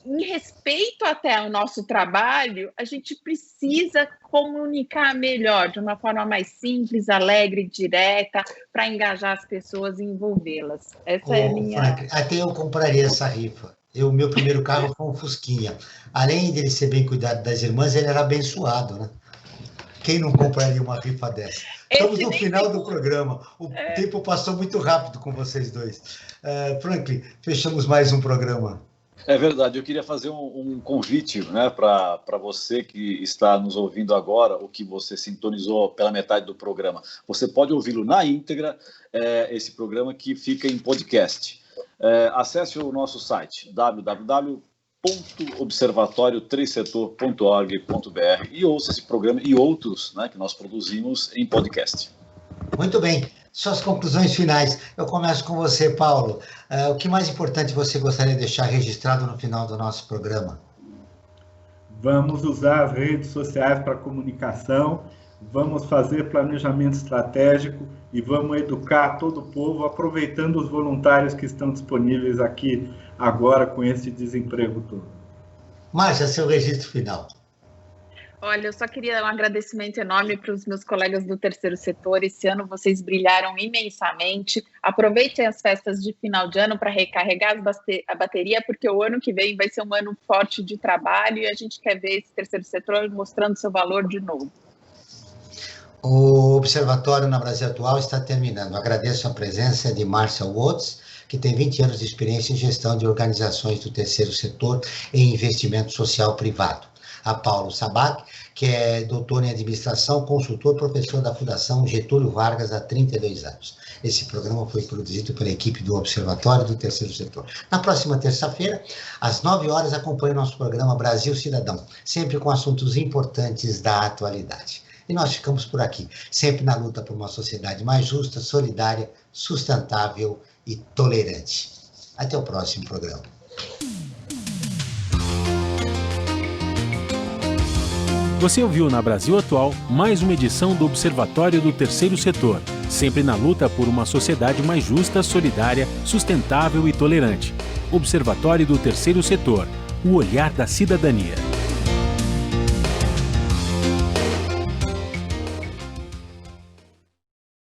Speaker 4: em respeito até ao nosso trabalho, a gente precisa comunicar melhor, de uma forma mais simples, alegre, direta, para engajar as pessoas e envolvê-las. Essa é a minha...
Speaker 2: Frank, até eu compraria essa rifa. Meu primeiro carro foi um Fusquinha. Além dele ser bem cuidado das irmãs, ele era abençoado, né? Quem não compraria uma rifa dessa? Estamos no final do programa. O tempo passou muito rápido com vocês dois. Franklin, fechamos mais um programa.
Speaker 3: É verdade, eu queria fazer um convite, né, para você que está nos ouvindo agora, ou que você sintonizou pela metade do programa. Você pode ouvi-lo na íntegra, esse programa que fica em podcast. Acesse o nosso site, www.observatoriotrisetor.org.br e ouça esse programa e outros, né, que nós produzimos em podcast.
Speaker 2: Muito bem. Suas conclusões finais. Eu começo com você, Paulo. O que mais importante você gostaria de deixar registrado no final do nosso programa?
Speaker 5: Vamos usar as redes sociais para comunicação, vamos fazer planejamento estratégico e vamos educar todo o povo, aproveitando os voluntários que estão disponíveis aqui agora com esse desemprego todo.
Speaker 2: Márcia, seu registro final.
Speaker 4: Olha, eu só queria um agradecimento enorme para os meus colegas do terceiro setor. Esse ano vocês brilharam imensamente. Aproveitem as festas de final de ano para recarregar a bateria, porque o ano que vem vai ser um ano forte de trabalho e a gente quer ver esse terceiro setor mostrando seu valor de novo.
Speaker 2: O Observatório na Brasil Atual está terminando. Agradeço a presença de Márcia Watts, que tem 20 anos de experiência em gestão de organizações do terceiro setor e investimento social privado. A Paulo Sabac, que é doutor em administração, consultor, professor da Fundação Getúlio Vargas há 32 anos. Esse programa foi produzido pela equipe do Observatório do Terceiro Setor. Na próxima terça-feira, às 9 horas, acompanhe o nosso programa Brasil Cidadão, sempre com assuntos importantes da atualidade. E nós ficamos por aqui, sempre na luta por uma sociedade mais justa, solidária, sustentável e tolerante. Até o próximo programa.
Speaker 1: Você ouviu na Brasil Atual mais uma edição do Observatório do Terceiro Setor, sempre na luta por uma sociedade mais justa, solidária, sustentável e tolerante. Observatório do Terceiro Setor, o olhar da cidadania.